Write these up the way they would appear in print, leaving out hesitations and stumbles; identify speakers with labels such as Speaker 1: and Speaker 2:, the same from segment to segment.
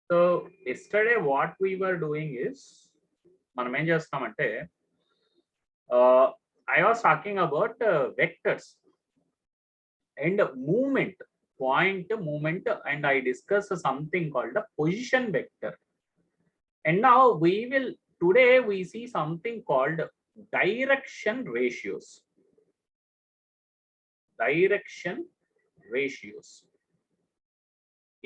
Speaker 1: So yesterday what we were doing is మనం ఏం చేస్తామంటే I was talking about vectors and movement, point movement, and I discussed something called the position vector. And now today we see something called direction ratios. Direction ratios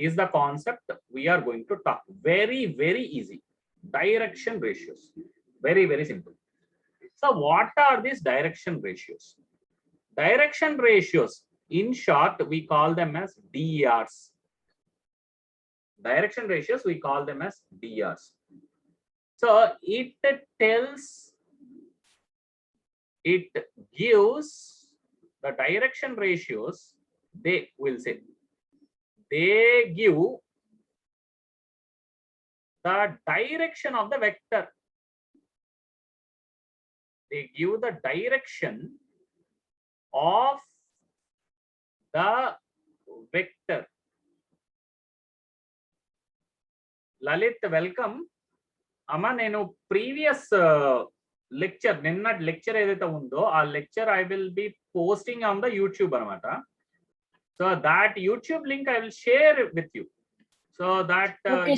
Speaker 1: is the concept we are going to talk. Very easy. Direction ratios, very simple. So what are these direction ratios? Direction ratios, in short, we call them as DRs. Direction ratios, we call them as DRs. So it gives the direction ratios. They give the direction of the vector. They give the direction of the vector. Lalit, welcome. Amma, nenu previous lecture, ninna lecture edaithe undo, aa lecture I will be posting on the YouTube anamata. So that YouTube link I will share with you. So that
Speaker 2: Okay,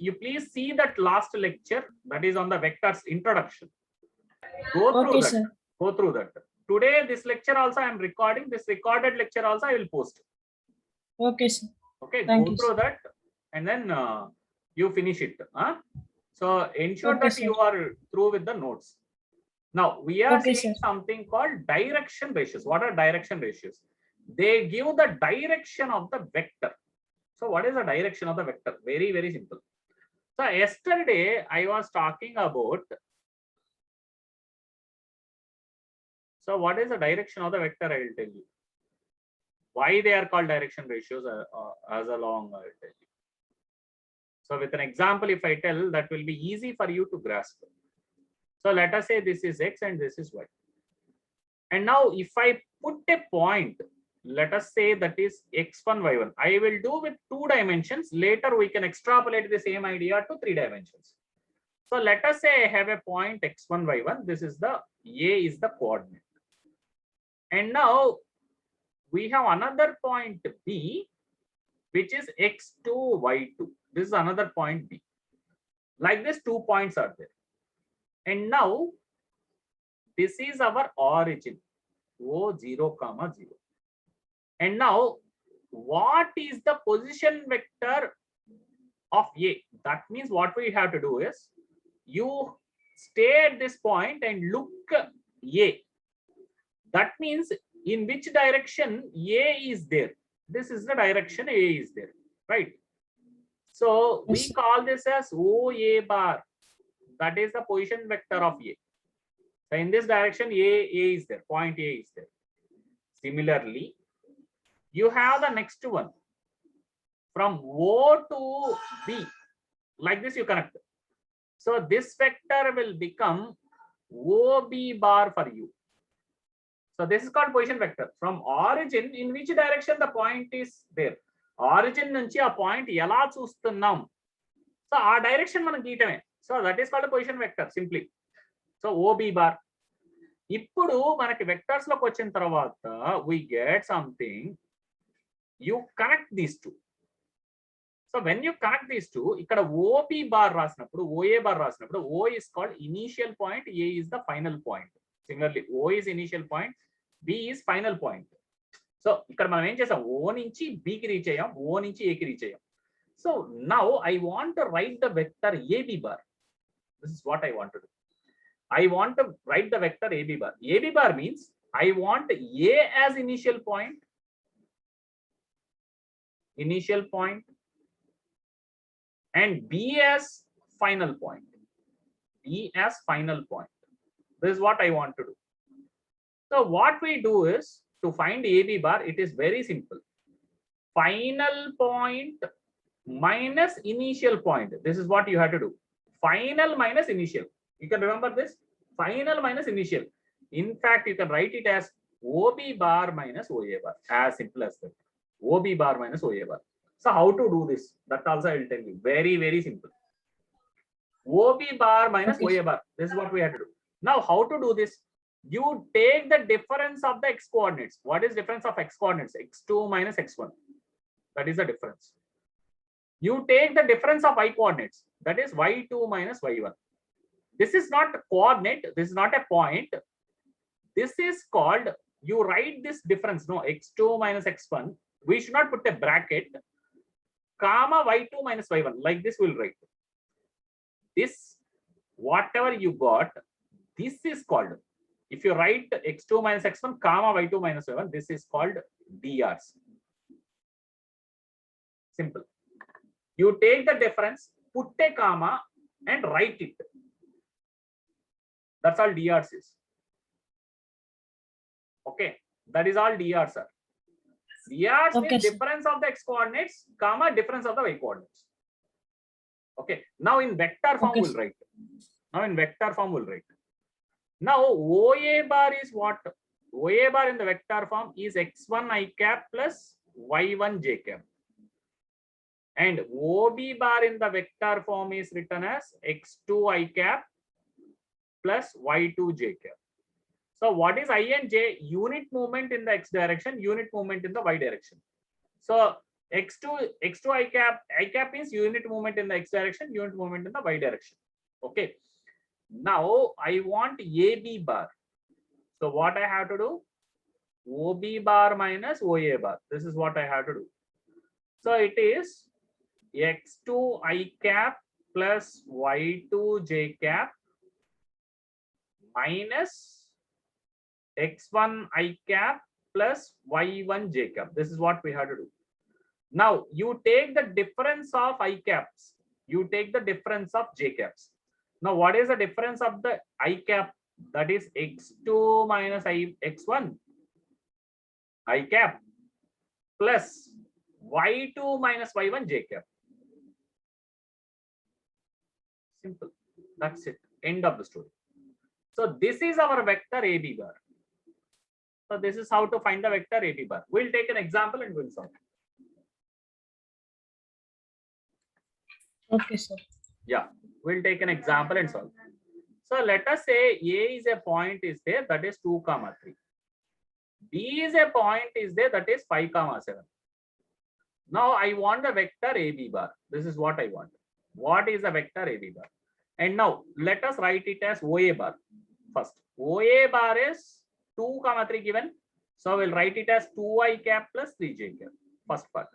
Speaker 1: you please see that last lecture, that is on the vectors introduction. Go through
Speaker 2: Okay,
Speaker 1: that.
Speaker 2: sir.
Speaker 1: Go through that. Today this lecture also I am recording. This recorded lecture also I will post.
Speaker 2: Okay, sir.
Speaker 1: Okay,
Speaker 2: Thank
Speaker 1: go
Speaker 2: you,
Speaker 1: through
Speaker 2: sir.
Speaker 1: that and then you finish it. So ensure
Speaker 2: Okay,
Speaker 1: that
Speaker 2: sir.
Speaker 1: you are through with the notes. Now we are
Speaker 2: Okay,
Speaker 1: seeing
Speaker 2: sir.
Speaker 1: something called direction ratios. What are direction ratios? They give the direction of the vector. So what is the direction of the vector? Very simple. So yesterday I was talking about. So what is the direction of the vector? I will tell you. Why they are called direction ratios as along I will tell you. So with an example, if I tell, that will be easy for you to grasp. So let us say this is X and this is Y. And now if I put a point, let us say that is X1, Y1. I will do with 2 dimensions. Later we can extrapolate the same idea to 3 dimensions. So let us say I have a point X1, Y1. This is the A is the coordinate. And now we have another point B, which is X2, Y2. This is another point B. Like this, 2 points are there. And now this is our origin, O0, 0. And now what is the position vector of A? That means what we have to do is you stay at this point and look A. That means in which direction A is there. This is the direction A is there, right? So we
Speaker 2: Yes, sir.
Speaker 1: call this as OA bar. That is the position vector of A. So in this direction A is there, point A is there. Similarly, you have the next one from O to B. Like this you connect. So this vector will become OB bar for you. So this is called position vector. From origin, in which direction the point is there. Origin nunchi a point ela chustunnam. So our direction మనం గీయటమే. So that is called a position vector simply. So OB bar. ఇప్పుడు మనకి vectors లోకి వచ్చిన తర్వాత we get something. You connect these two. So when you connect these two, ఇక్కడ OB bar రాసినప్పుడు, OA bar రాసినప్పుడు, O is called initial point, A is the final point. Similarly, O is initial point, B is final point. So ఇక్కడ మనం ఏం చేసాం, O నుంచి B కి reach అయ్యాం, O నుంచి A కి రీచ్ అయ్యాం. So now I want to write the vector AB bar. This is what I want to do. I want to write the vector AB bar. AB bar means I want A as initial point, and B as final point. B as final point. This is what I want to do. So what we do is, to find AB bar, it is very simple. Final point minus initial point. This is what you have to do. Final minus initial. You can remember this. Final minus initial. In fact, you can write it as OB bar minus OA bar. As simple as that. OB bar minus OA bar. So how to do this? That also I will tell you. Very, very simple. OB bar minus
Speaker 2: Okay.
Speaker 1: OA bar. This is what we have to do. Now, how to do this? You take the difference of the x coordinates. What is difference of x coordinates? X2 minus x1. That is the difference. You take the difference of y coordinates. That is y2 minus y1. This is not a coordinate. This is not a point. This is called, you write this difference, no, x2 minus x1. We should not put a bracket, comma y2 minus y1. Like this we'll write. This, whatever you got, this is called, if you write x2 minus x1, comma y2 minus y1, this is called DRs. Simple. You take the difference, put a comma and write it. That's all DRs is. Okay, that is all DRs are. DRs
Speaker 2: Okay,
Speaker 1: means
Speaker 2: sir.
Speaker 1: difference of the x coordinates, comma difference of the y coordinates. Okay, now in vector form
Speaker 2: Okay,
Speaker 1: we'll
Speaker 2: sir.
Speaker 1: write. Now in vector form we'll write. Now OA bar is what? OA bar in the vector form is x1 I cap plus y1 j cap. And OB bar in the vector form is written as x2 I cap plus y2 j cap. So what is I and j? Unit movement in the x direction, unit movement in the y direction. So x2 I cap is unit movement in the x direction, unit movement in the y direction. Okay. Now I want AB bar. So what I have to do? OB bar minus OA bar. This is what I have to do. So it is x2 I cap plus y2 j cap minus x1 I cap plus y1 j cap. This is what we have to do. Now you take the difference of I caps. You take the difference of j caps. Now what is the difference of the I cap? That is x2 minus x1 I cap plus y2 minus y1 j cap. Simple. That's it. End of the story. So this is our vector AB bar. So this is how to find the vector AB bar. We'll take an example and we'll solve.
Speaker 2: Okay, sir.
Speaker 1: Yeah, we'll take an example and solve. So let us say A is a point is there, that is 2, 3. B is a point is there, that is 5, 7. Now I want the vector AB bar. This is what I want. What is the vector AB bar? And now let us write it as OA bar first. OA bar is 2, 3 given. So we'll write it as 2I cap plus 3j cap. First part.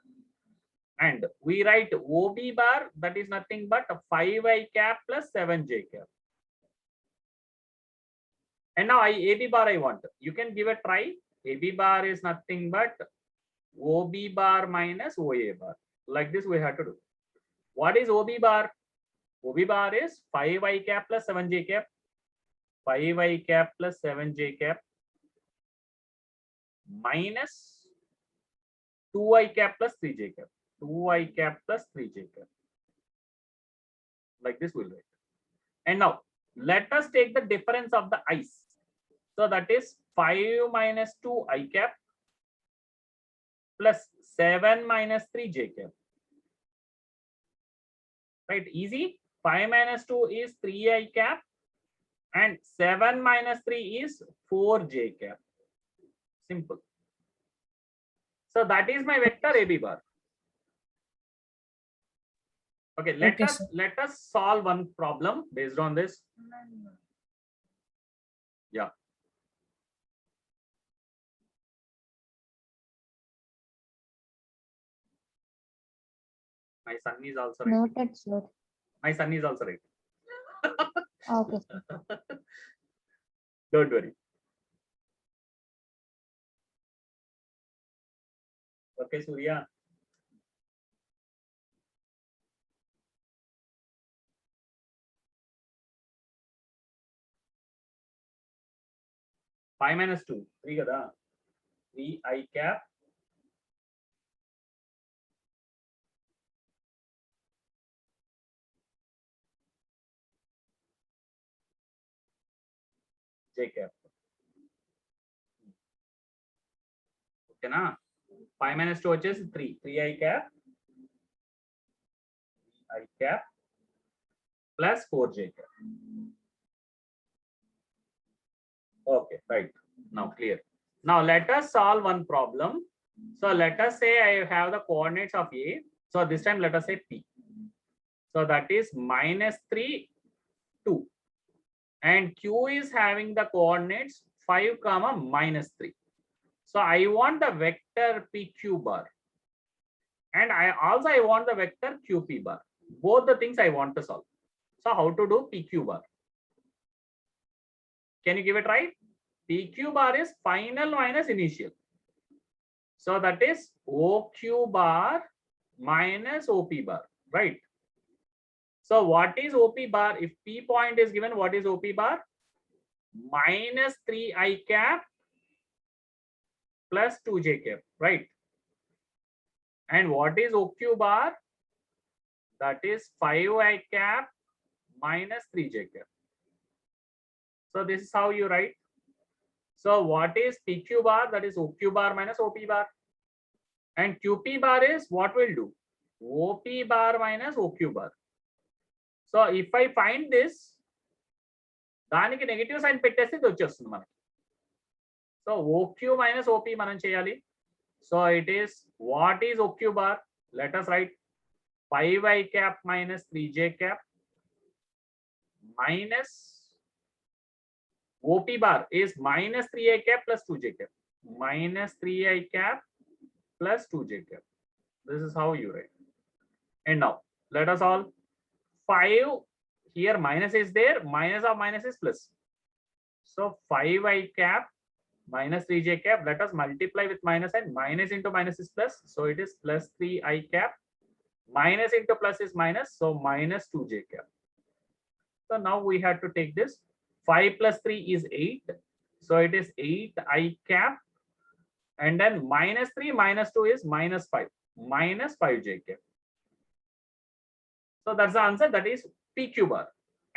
Speaker 1: And we write OB bar, that is nothing but 5I cap plus 7j cap. And now AB bar I want. You can give a try. AB bar is nothing but OB bar minus OA bar. Like this we have to do. What is OB bar? OB bar is 5I cap plus 7j cap. 5I cap plus 7j cap minus 2I cap plus 3j cap. 2I cap plus 3j cap. Like this we'll write. And now let us take the difference of the i's. So that is 5 minus 2I cap plus 7 minus 3j cap. Right, easy. 5 minus 2 is 3I cap and 7 minus 3 is 4j cap. Simple. So that is my vector AB bar. Okay, let us solve one problem based on this. Yeah. My son is also right.
Speaker 3: Noted, sir.
Speaker 1: My son is also right.
Speaker 3: Okay, sir.
Speaker 1: Don't worry. Okay, Surya. Five minus 2, 3 kada. 3I cap J cap. Okay na? 5 minus 2 is 3. 3I cap I cap plus 4j cap. Okay, right. Now clear. Now let us solve one problem. So let us say I have the coordinates of A. So this time let us say P. So that is -3, 2. And Q is having the coordinates 5, -3. So I want the vector PQ bar. And I want the vector QP bar. Both the things I want to solve. So how to do PQ bar? Can you give it right? PQ bar is final minus initial. So that is OQ bar minus OP bar, right? So what is OP bar? If P point is given, what is OP bar? -3I cap plus 2j cap, right? And what is OQ bar? That is 5I cap minus 3j cap. So this is how you write. So what is PQ bar? That is OQ bar minus OP bar. And QP bar is what we'll do? OP bar minus OQ bar. So if I find this, దానికి negative sign పెట్టేస్తే ఇది వచ్చేస్తుంది మనకి. So OQ minus OP మనం చేయాలి. So it is, what is OQ bar? Let us write 5I cap minus 3j cap minus OP bar is -3I cap plus 2j cap. -3I cap plus 2j cap. This is how you write. And now let us all 5 here, minus is there, minus of minus is plus. So 5I cap minus 3j cap. Let us multiply with minus, and minus into minus is plus. So it is plus 3I cap. Minus into plus is minus. So minus 2j cap. So now we have to take this. 5 plus 3 is 8. So it is 8I cap. And then -3 minus 2 is -5. Minus 5j cap. So that's the answer. That is PQ bar.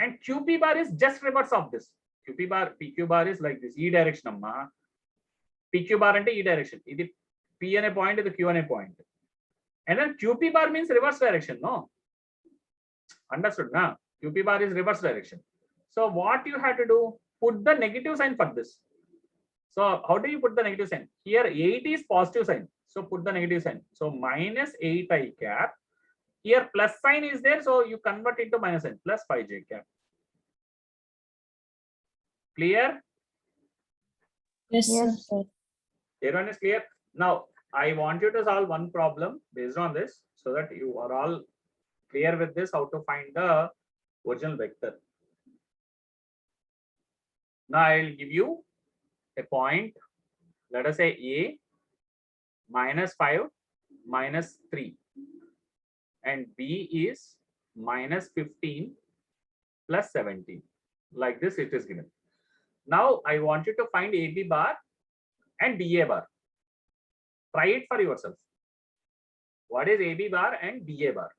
Speaker 1: And QP bar is just reverse of this. PQ bar is like this. E direction amma. PQ bar ante E direction. Idi P ane point, idi Q ane point. And then QP bar means reverse direction, no? Understood, na? QP bar is reverse direction. So what you have to do? Put the negative sign for this. So how do you put the negative sign? Here 8 is positive sign. So put the negative sign. So -8I cap. Here plus sign is there. So you convert it to minus sign. Plus 5j cap. Clear?
Speaker 2: Yes, sir.
Speaker 3: Yes, sir.
Speaker 1: Everyone is clear? Now I want you to solve one problem based on this, so that you are all clear with this, how to find the original vector. Now I'll give you a point. Let us say A -5 -3, and B is -15 plus 17. Like this it is given. Now I want you to find AB bar and BA bar. Try it for yourself. What is AB bar and BA bar?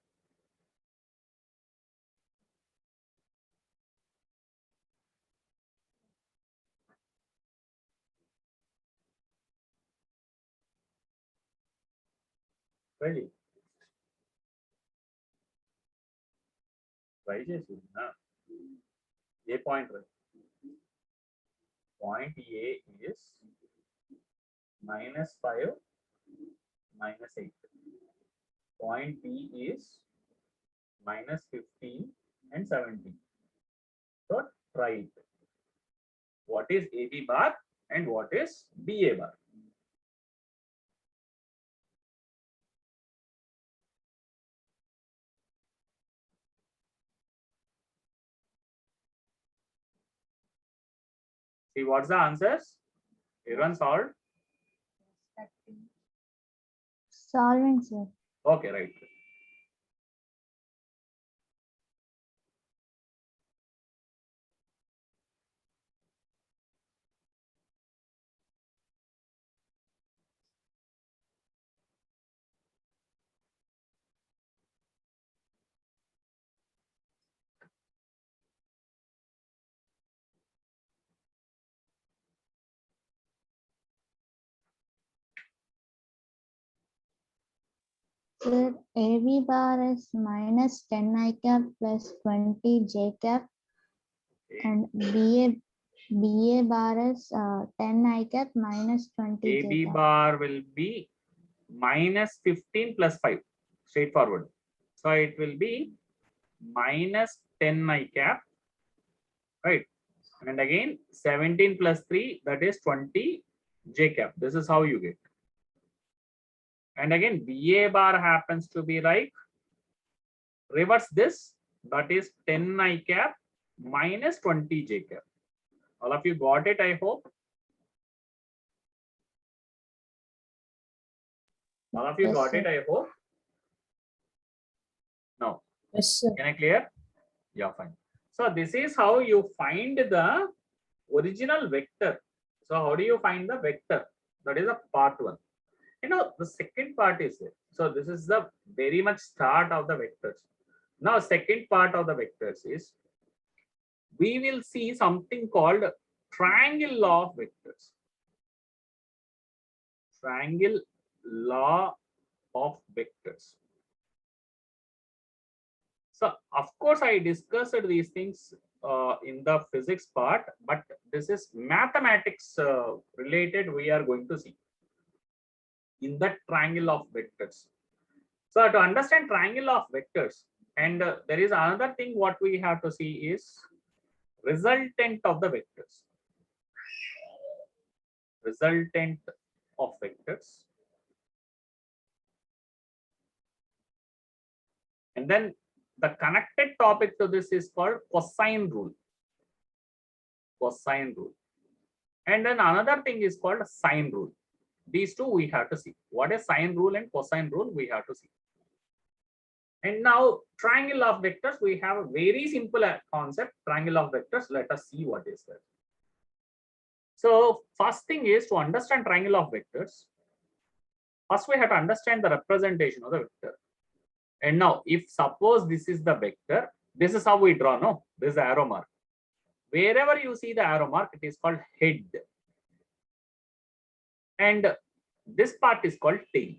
Speaker 1: Really? Try chesi na. A point, right? Point A is -5 -8. Point B is -15 and 17. So try it. What is AB bar and what is BA bar? See what's the answers? Everyone solved?
Speaker 3: Solving, sir.
Speaker 1: Okay, right.
Speaker 3: Sir, AB bar is minus 10 I cap plus 20 J cap, and BA bar is 10 I cap minus 20 J
Speaker 1: AB
Speaker 3: cap.
Speaker 1: bar will be minus 15 plus 5, straightforward. So it will be minus 10 I cap, right? And again 17 plus 3, that is 20 J cap. This is how you get. And again BA bar happens to be like reverse this, that is 10 I cap minus 20 J cap. All of you got it, I hope. All of you
Speaker 3: Yes,
Speaker 1: got
Speaker 3: sir.
Speaker 1: it, I hope. No.
Speaker 2: Yes, sir.
Speaker 1: Can I clear? Yeah, fine. So this is how you find the original vector. So how do you find the vector? That is a part one. You know, the second part is there. So this is the very much start of the vectors. Now, second part of the vectors is we will see something called triangle law of vectors. Triangle law of vectors. So of course, I discussed these things in the physics part, but this is mathematics related we are going to see in the triangle of vectors. So to understand triangle of vectors, and there is another thing what we have to see is resultant of the vectors. Resultant of vectors. And then the connected topic to this is called cosine rule. Cosine rule. And then another thing is called sine rule. These two we have to see. What is sine rule and cosine rule we have to see. And now triangle of vectors, we have a very simple concept, triangle of vectors. Let us see what is that. So first thing is to understand triangle of vectors. First we have to understand the representation of the vector. And now if suppose this is the vector, this is how we draw, no? This is the arrow mark. Wherever you see the arrow mark, it is called head. And this part is called tail.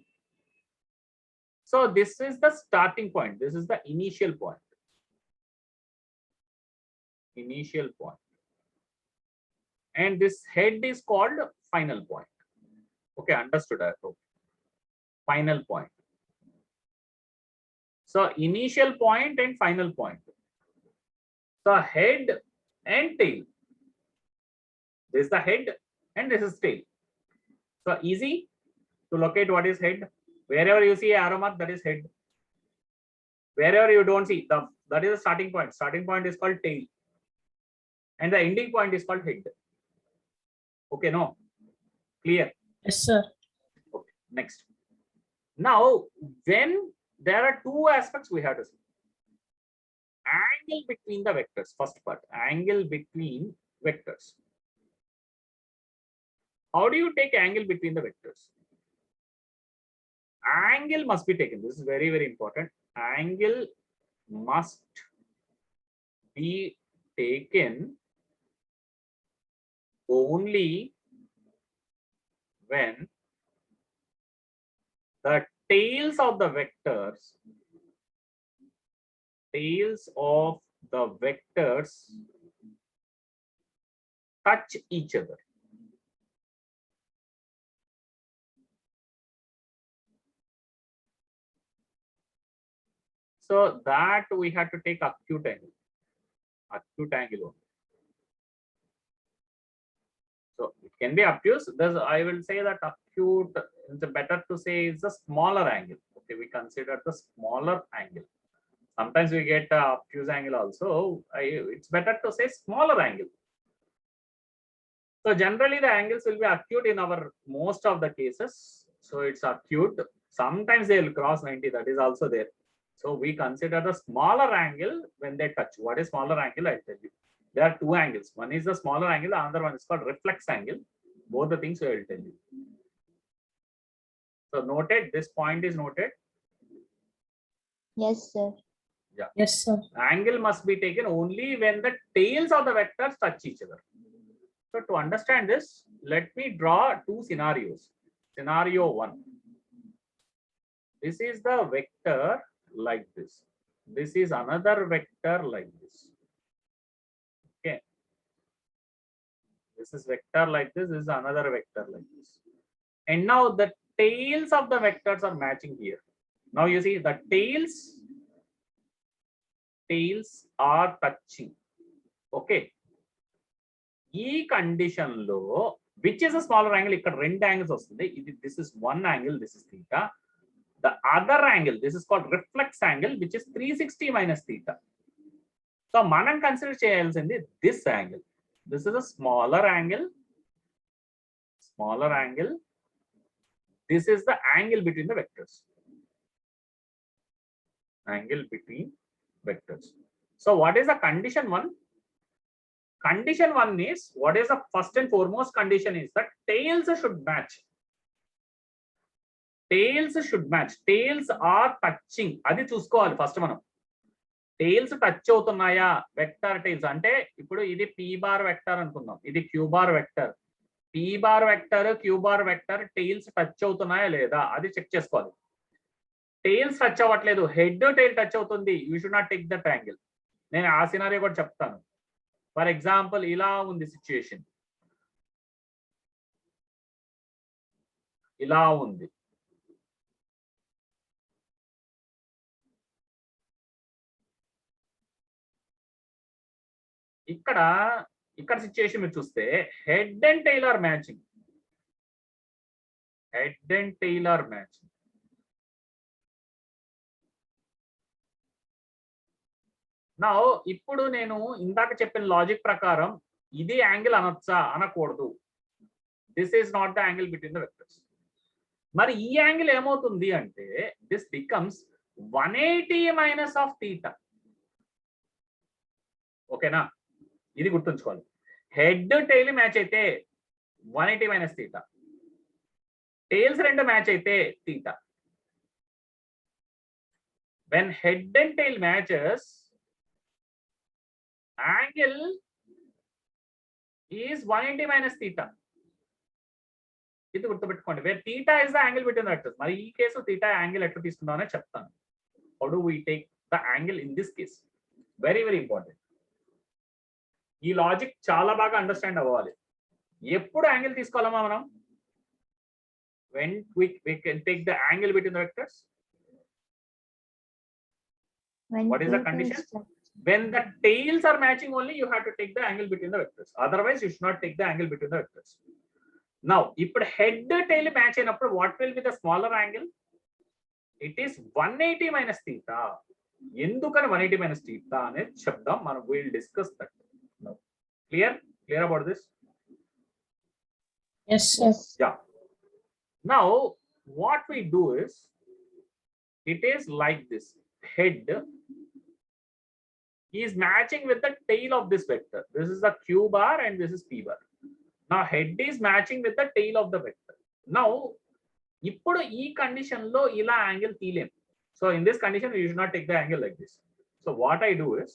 Speaker 1: So this is the starting point. This is the initial point. Initial point. And this head is called final point. Okay, understood, I hope. Final point. So initial point and final point. So head and tail. This is the head and this is tail. So easy to locate what is head. Wherever you see arrow mark, that is head. Wherever you don't see, that is the starting point. Starting point is called tail. And the ending point is called head. Okay, no? Clear?
Speaker 2: Yes, sir.
Speaker 1: Okay, next. Now, when there are two aspects we have to see. Angle between the vectors, first part. Angle between vectors. How do you take angle between the vectors? Angle must be taken. This is very, very important. Angle must be taken only when the tails of the vectors touch each other. So that we have to take acute angle. Acute angle only. So it can be obtuse. I will say that acute, it's better to say is a smaller angle. Okay, we consider the smaller angle. Sometimes we get obtuse angle also. It's better to say smaller angle. So generally the angles will be acute in our most of the cases. So it's acute. Sometimes they will cross 90. That is also there. So we consider the smaller angle when they touch. What is smaller angle? I'll tell you. There are two angles. One is the smaller angle. The other one is called reflex angle. Both the things I will tell you. So noted. This point is noted.
Speaker 3: Yes, sir.
Speaker 1: Yeah.
Speaker 2: Yes, sir.
Speaker 1: Angle must be taken only when the tails of the vectors touch each other. So to understand this, let me draw two scenarios. Scenario one. This is the vector like this. This is another vector like this. Okay. This is vector like this. This is another vector like this. And now the tails of the vectors are matching here. Now you see the tails are touching. Okay. E condition low, which is a smaller angle, ikkada rendu angles vastundi. This is one angle, this is theta. The other angle, this is called reflex angle, which is 360 minus theta. So manam consider cheyalsindi this angle. This is a smaller angle. This is the angle between the vectors. Angle between vectors. So what is the condition one? Condition one is, what is the first and foremost condition is that tails should match. Tails should match. Tails are touching. Adi chuskoవాలి first మనం. Tails touch అవుతున్నాయా? Vector tails అంటే ఇప్పుడు ఇది p bar vector అనుకుందాం. ఇది q bar vector. p bar vector, q bar vector tails touch అవుతున్నాయా లేదా? అది చెక్ చేసుకోవాలి. Tails touch అవ్వట్లేదు. Head tail touch అవుతుంది. You should not take that angle. నేను ఆ సినారియో కూడా చెప్తాను. ఫర్ ఎగ్జాంపుల్ ఇలా ఉంది సిచ్యుయేషన్. ఇలా ఉంది. ఇక్కడ సిచ్యుయేషన్ మీరు చూస్తే head and tail are matching. నా ఇప్పుడు నేను ఇందాక చెప్పిన లాజిక్ ప్రకారం ఇది యాంగిల్ అనొచ్చా? అనకూడదు. This is not the angle between the vectors. మరి ఈ యాంగిల్ ఏమవుతుంది అంటే this becomes 180 minus of theta. ఓకేనా? ఇది గుర్తుంచుకోవాలి. హెడ్ టెయిల్ మ్యాచ్ అయితే 180 మైనస్ థీటా. టెయిల్స్ రెండు మ్యాచ్ అయితే theta. When head and tail matches, angle is 180 minus theta. ఇది గుర్తుపెట్టుకోండి. where theta is the angle between the vectors. మరి ఈ కేసు theta యాంగిల్ ఎట్లా తీసుకుందామని చెప్తాను. how do we take the angle in this case? very important. ఈ logic చాలా బాగా అండర్స్టాండ్ అవ్వాలి. ఎప్పుడు యాంగిల్ తీసుకోవాలమ్మా మనం? when we can take the angle between the vectors. What is the condition? When the tails are matching only, you have to take the angle between the vectors. Otherwise, you should not take the angle between the vectors. Now, if head tail match అయినప్పుడు, what will be the smaller angle? It is 180 minus theta. ఎందుకని 180 minus theta అనేది చెప్దాం. మనం will discuss that. Now, clear about this?
Speaker 2: Yes.
Speaker 1: Yeah. Now, what we do is, it is like this. Head is matching with the tail of this vector. This is the q bar and this is p bar. Now head is matching with the tail of the vector. Now ఇప్పుడు ఈ condition లో ఇలా angle తీలేం. So in this condition you should not take the angle like this. So what I do is,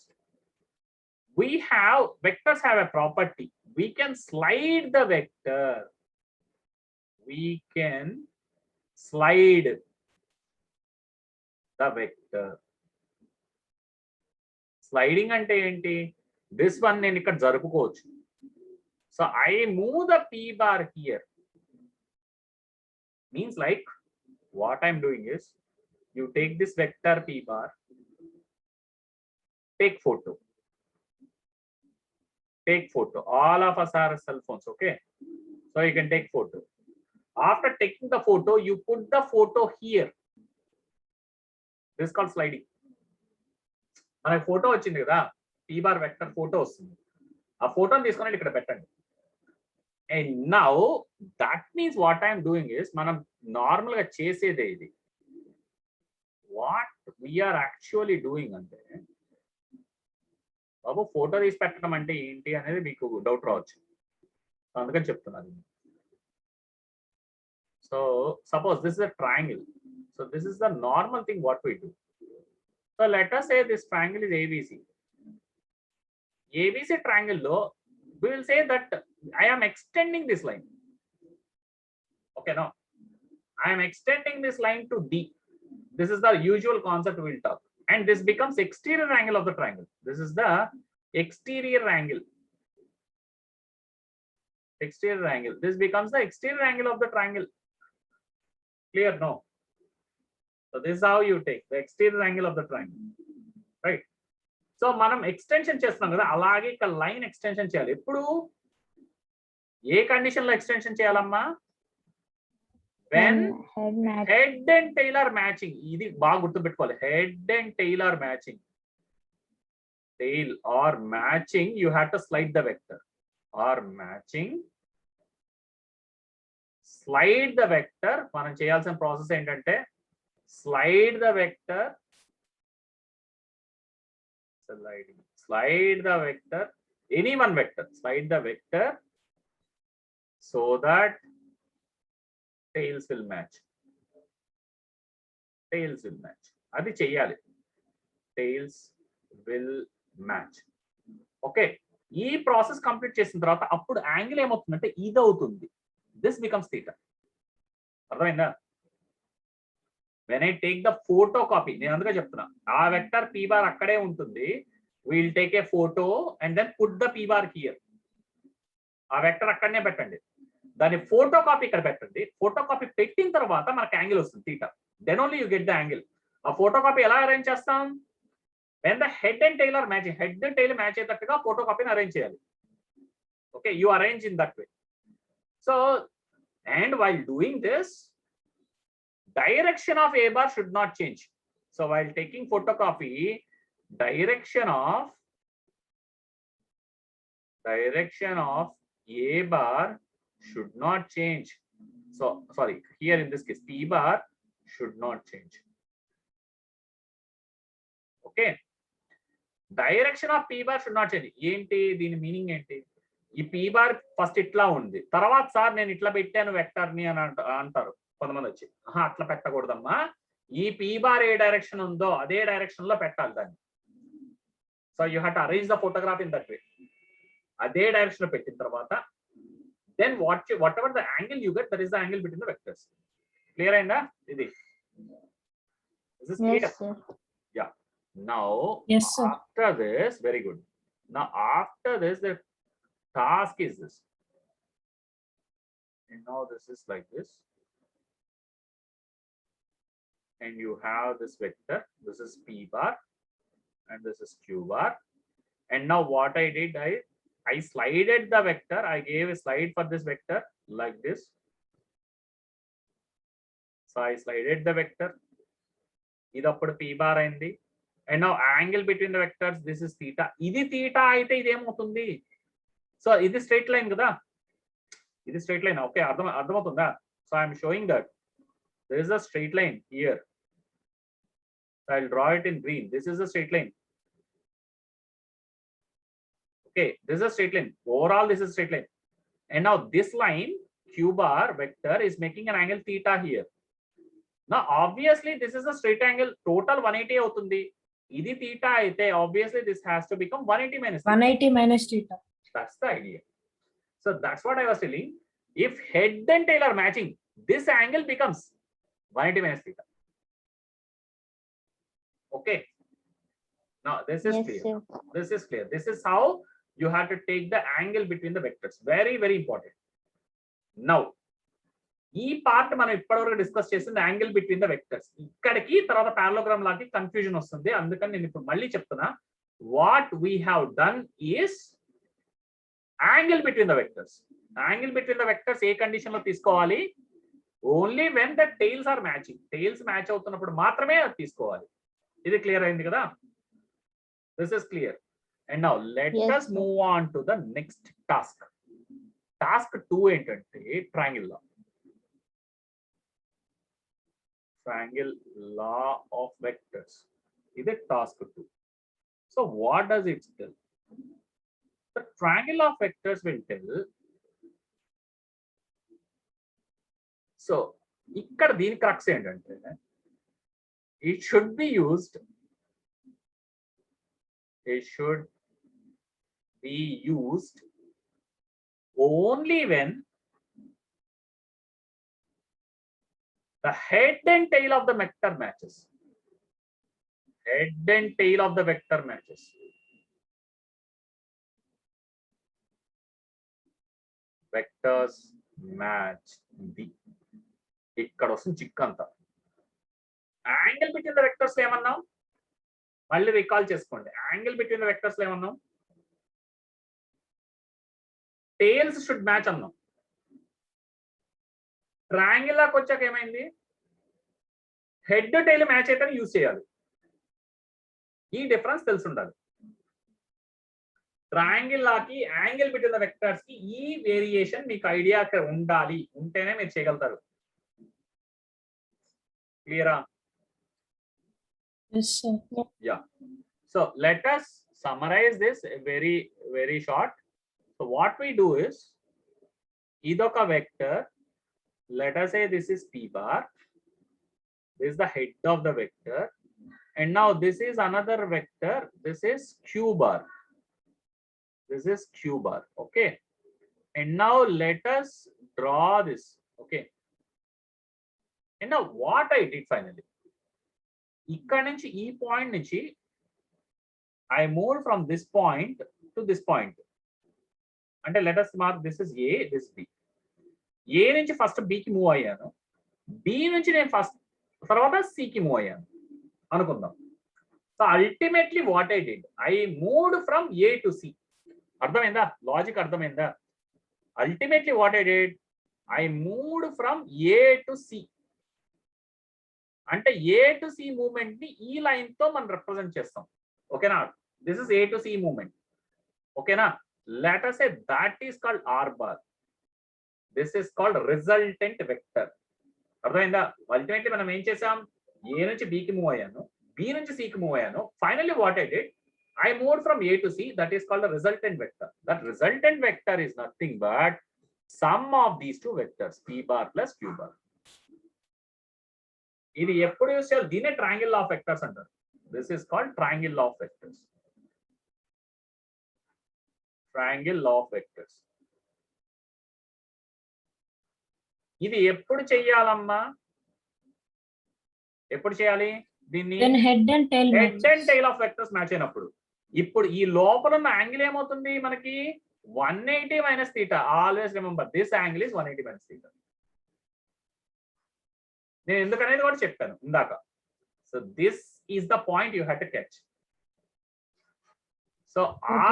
Speaker 1: vectors have a property. We can slide the vector. We can slide the vector. Sliding అంటే ఏంటి? This one నేను ఇక్కడ జరుపుకోవచ్చు. So I move the p bar here. Means like what I'm doing is, you take this vector p bar, take photo. All of us are cell phones, okay? So you can take photo. After taking the photo, you put the photo here. This is called sliding. మనకి photo వచ్చింది కదా, p bar vector photo వస్తుంది. ఆ ఫోటోని తీసుకొని ఇక్కడ పెట్టండి. And now that means what I'm doing is, మనం నార్మల్ గా చేసేదే ఇది. వాట్ వీఆర్ యాక్చువల్లీ డూయింగ్ అంటే, బాబు ఫోటో తీసి పెట్టడం అంటే ఏంటి అనేది మీకు డౌట్ రావచ్చు, అందుకని చెప్తున్నారు. So suppose this is a triangle. So this is the normal thing what we do. So let us say this triangle is ABC. ABC triangle lo, we will say that I am extending this line. Okay, no, I am extending this line to D. This is the usual concept we'll talk. And this becomes exterior angle of the triangle. This is the exterior angle. Exterior angle. This becomes the exterior angle of the triangle. Clear? No. So this is how you take the exterior angle of the triangle. Right? So మనం extension చేస్తున్నాం కదా, అలాగే ఇక్కడ line extension చేయాలి. ఎప్పుడు ఏ condition లో extension చేయాలమ్మా? When head and tail are matching. ఇది బాగా గుర్తుపెట్టుకోవాలి. Head and tail are matching. Tail or matching, you have to slide the vector. Or matching. Slide the vector. మనం చేయాల్సిన ప్రాసెస్ ఏంటంటే slide the vector. Slide the vector. Any one vector. Slide the vector so that tails will match. Tails will match. అది చెయ్యాలి. Tails will match. Okay, ఈ process complete చేసిన తర్వాత అప్పుడు angle ఏమవుతుందంటే ఇది అవుతుంది. This becomes theta. అర్థమైందా? When I take the photo copy, నేను అందుకే చెప్తున్నా, ఆ వెక్టర్ పీ బార్ అక్కడే ఉంటుంది. Will take a photo and then put the P bar here. ఆ వెక్టర్ అక్కడనే పెట్టండి, దాని ఫోటో కాపీ ఇక్కడ పెట్టండి. ఫోటో కాపీ పెట్టిన తర్వాత మనకి యాంగిల్ వస్తుంది theta. Then only you get the angle. ఆ ఫోటో కాపీ ఎలా అరేంజ్ చేస్తాం? When the head and tail are matching, head and tail match అయ్యేటట్టుగా ఫోటో కాపీని అరేంజ్ చేయాలి. Okay, you arrange in that way. So and while doing this, direction of A bar should not change. So while taking photocopy, direction of A bar should not change. So sorry, here in this case P bar should not change. Okay, direction of P bar should not change. ఏంటి దీని meaning ఏంటి? ఈ P bar first ఇట్లా ఉంది, తర్వాత sir నేను ఇట్లా పెట్టాను వెక్టర్ ని అని అంటారు కొంతమంది వచ్చి. అట్లా పెట్టకూడదమ్మా, ఈ పీ బార్ ఏ డైరెక్షన్ ఉందో అదే డైరెక్షన్ లో పెట్టాలి దాన్ని. So you have to arrange the photograph in that way. అదే డైరెక్షన్ లో పెట్టిన తర్వాత then whatever the angle you get, that is the angle between the vectors. Clear అయిందా? ఇది yeah. Now after this, very good. Now after this the task is this. And now this is like this. And you have this vector, this is P bar and this is Q bar. And now what I did, I slided the vector. I gave a slide for this vector like this. So I slided the vector. This is P bar ayindi. And now angle between the vectors, this is theta. This theta aithe ide em avutundi. So this is straight line kada. This is straight line. Okay, ardham avutunda. So I am showing that there is a straight line here. So I'll draw it in green. This is a straight line. Okay, this is a straight line. Overall, this is a straight line. And now this line, Q bar vector, is making an angle theta here. Now, obviously, this is a straight angle. Total 180 avutundi. Idi theta aithe, obviously, this has to become 180 minus theta.
Speaker 2: 180 minus theta.
Speaker 1: That's the idea. So that's what I was telling. If head and tail are matching, this angle becomes 180 minus theta. Okay. Now this is clear.
Speaker 3: Sir.
Speaker 1: This is clear. This is how you have to take the angle between the vectors. Very, very important. Now, ఈ part మనం ఇప్పటివరకు discuss చేసింది angle between the vectors. ఇక్కడికి తర్వాత parallelogram లాకి confusion వస్తుంది, అందుకని నేను ఇప్పుడు మళ్ళీ చెప్తున్నా. What we have done is angle between the vectors. Angle between the vectors ఏ కండిషన్ లో తీసుకోవాలి? Only when the tails are matching. Tails match అవుతున్నప్పుడు మాత్రమే అది తీసుకోవాలి. ఇది క్లియర్ అయింది కదా? This is clear. And now let us move on to the next task. Task 2 ఏంటంటే triangle law. Triangle law of vectors. This is task 2. So what does it tell? The triangle of vectors will tell. So ikkada deen crux endante it should be used only when the head and tail of the vector matches. head and tail of the vector matches. Vectors match B. ఇక్కడ వస్తుంది చిక్ అంతా. Angle between the vectors ఏమన్నాం? మళ్ళీ recall చేసుకోండి. Angle between the vectors ఏమన్నాం? Tails should match అన్నాం. Triangle లాకి వచ్చాక ఏమైంది? హెడ్ టైల్ మ్యాచ్ అయితే యూజ్ చేయాలి. ఈ డిఫరెన్స్ తెలిసి ఉండాలి. ట్రయాంగిల్ లాకి యాంగిల్ బిట్వీన్ ద వెక్టర్స్ కి ఈ వేరియేషన్ మీకు ఐడియా ఉండాలి. ఉంటేనే మీరు చేయగలుగుతారు. క్లియరా?
Speaker 2: Yes, sir.
Speaker 1: Yeah. So let us summarize this very short. So what we do is, idoka vector, let us say this is p bar, this is the head of the vector, and now this is another vector, this is q bar, this is q bar. Okay, and now let us draw this. Okay, and now what I did finally, ఇక్కడ నుంచి ఈ point నుంచి I moved from this point to this point. అంటే let us mark this is A, this is B. A నుంచి first B కి move అయ్యాను. B నుంచి నేను ఫస్ట్ తర్వాత C కి మూవ్ అయ్యాను అనుకుందాం. So ultimately what I did, I moved from A to C. అర్థమైందా? లాజిక్ అర్థమైందా? Ultimately what I did, I moved from A to C. అంటే A to C మూవ్మెంట్ ని ఈ లైన్ తో మనం రిప్రజెంట్ చేస్తాం. ఓకేనా? This is A to C movement. ఓకేనా? Let us say that is called R bar. This is called resultant vector. అర్థమైందా? Ultimately మనం ఏం చేసాం, A నుంచి B కి మూవ్ అయ్యాను, B నుంచి C కి మూవ్ అయ్యాను. Finally what I did, I moved from A to C. That is called a resultant vector. That resultant vector is nothing but sum of these two vectors, P bar plus Q bar. ఇది ఎప్పుడు use చేయాలి? దీనే triangle of vectors అంటారు. This is called triangle of vectors. Triangle of vectors. ఇది ఎప్పుడు చెయ్యాలమ్మా? ఎప్పుడు చేయాలి దీన్ని?
Speaker 2: Head and
Speaker 1: tail of vectors match అయినప్పుడు. ఇప్పుడు ఈ లోపల ఉన్న యాంగిల్ ఏమవుతుంది మనకి? 180 minus theta. Always remember this angle is 180 minus theta. నేను ఎందుకనేది కూడా చెప్పాను ఇందాక. So this is the point you have to catch. So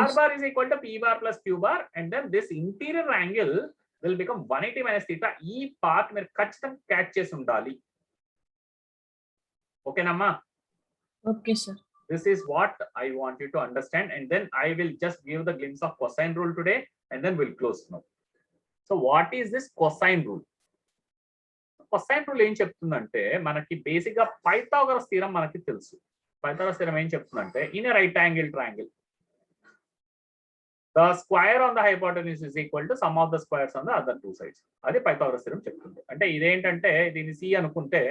Speaker 1: R bar is equal to P bar plus Q bar, and then this interior angle will become 180 minus theta. ఈ part మీరు ఖచ్చితంగా catch చేసి ఉండాలి. ఓకేనమ్మా?
Speaker 2: Okay sir.
Speaker 1: This is what I want you to understand, and then I will just give the glimpse of cosine rule today, and then we'll close now. So what is this cosine rule? Cosine rule ఏం చెప్తుందంటే, మనకి basic గా Pythagoras theorem మనకి తెలుసు. Pythagoras theorem ఏం చెప్తుందంటే, in a right angle triangle the square on the hypotenuse is equal to sum of the squares on the other two sides. అది Pythagoras theorem చెప్తుంది. అంటే ఇదేంటంటే, దీన్ని C అనుకుంటే,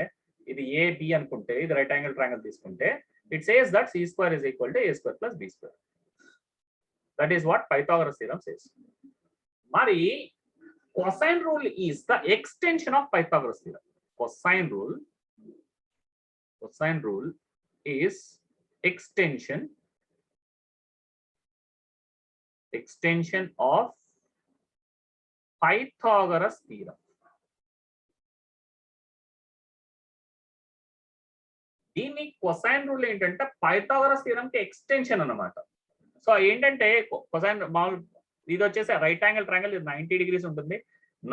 Speaker 1: ఇది A B అనుకుంటే, ఇది రైట్ యాంగిల్ ట్రయాంగిల్ తీసుకుంటే, it says that C square is equal to A square plus B square. That is what Pythagoras theorem says. Mari cosine rule is the extension of Pythagoras theorem. Cosine rule is extension of Pythagoras theorem. దీన్ని cosine rule ఏంటంటే Pythagoras theorem కి extension అన్నమాట. So ఏంటంటే cosine మామూలు ఇది వచ్చేసి right angle triangle 90 degrees ఉంటుంది.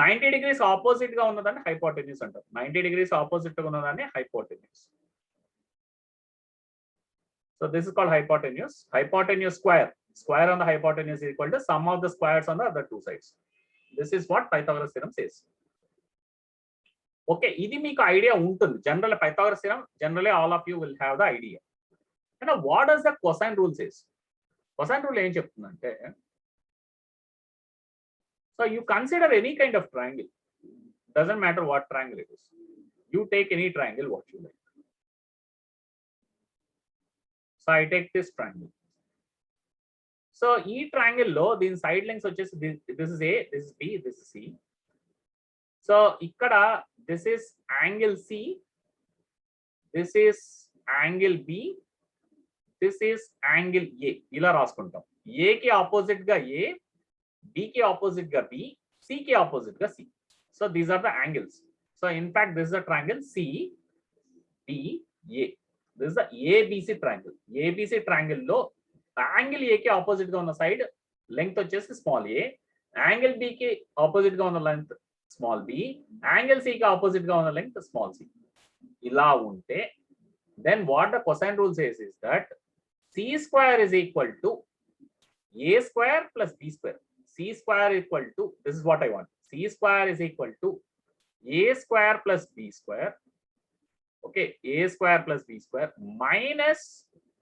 Speaker 1: 90 degrees opposite గా ఉన్నదాన్ని హైపోటెన్యూస్ అంటారు. 90 degrees ఆపోజిట్ గా ఉన్నదాన్ని hypotenuse. So this is called hypotenuse. Hypotenuse square on the hypotenuse is equal to sum of the squares on the other two sides. This is what Pythagoras theorem says. Okay, ఇది మీకు idea ఉంటుంది. General Pythagoras theorem generally all of you will have the idea. And what does the cosine rule says? Cosine rule ఏం చెప్తుందంటే, so you consider any kind of triangle, doesn't matter what triangle it is, you take any triangle what you like. So I take this triangle. So ఈ triangle లో దీని side lungs వచ్చేసి this is A, this is B, this is C. So ఇక్కడ this is angle C, this is angle B, this is angle A ఇలా రాసుకుంటాం. A కి opposite గా A, B కి ఆపోజిట్ గా బి, సి కి opposite గా C. So these are the angles. So in fact this is the triangle C B A. This is the ABC triangle. ABC triangle లో angle A కి opposite గా ఉన్న side length వచ్చేసి small A, angle B కి opposite గా ఉన్న length small B, angle C కి opposite గా ఉన్న లెంగ్త్ స్మాల్ సి. ఇలా ఉంటే then what the cosine rule says is that c square is equal to a square plus b square. C square equal to, this is what I want, c square is equal to a square plus b square, okay, a square plus b square minus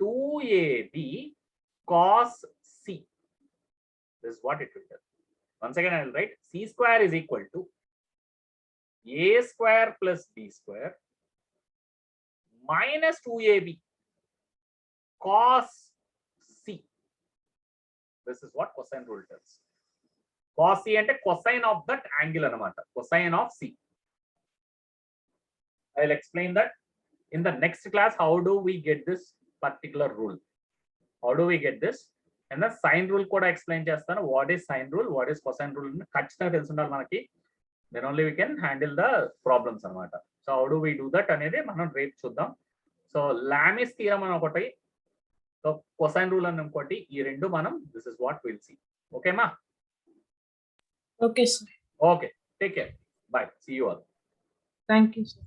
Speaker 1: 2ab cos c. This is what it will tell. Once again I will write c square is equal to a square plus b square minus 2ab cos c. This is what cosine rule tells. Cos c ante cosine of that angle anamata, cosine of c. I will explain that in the next class. How do we get this particular rule? How do we get this? And the sine rule kuda explain chestanu. What is sine rule, what is cosine rule ఖచ్చితంగా తెలుసుండాలి మనకి. Then only we can handle the problems anamata. So how do we do that అనేది మనం రేపు చూద్దాం. So Lami's theorem అని ఒకటి, so cosine rule అని ఇంకోటి, ఈ రెండు మనం this is what will see. ఓకేమా?
Speaker 2: Okay, sir.
Speaker 1: Okay, take care, bye, see you all.
Speaker 2: Thank you, sir.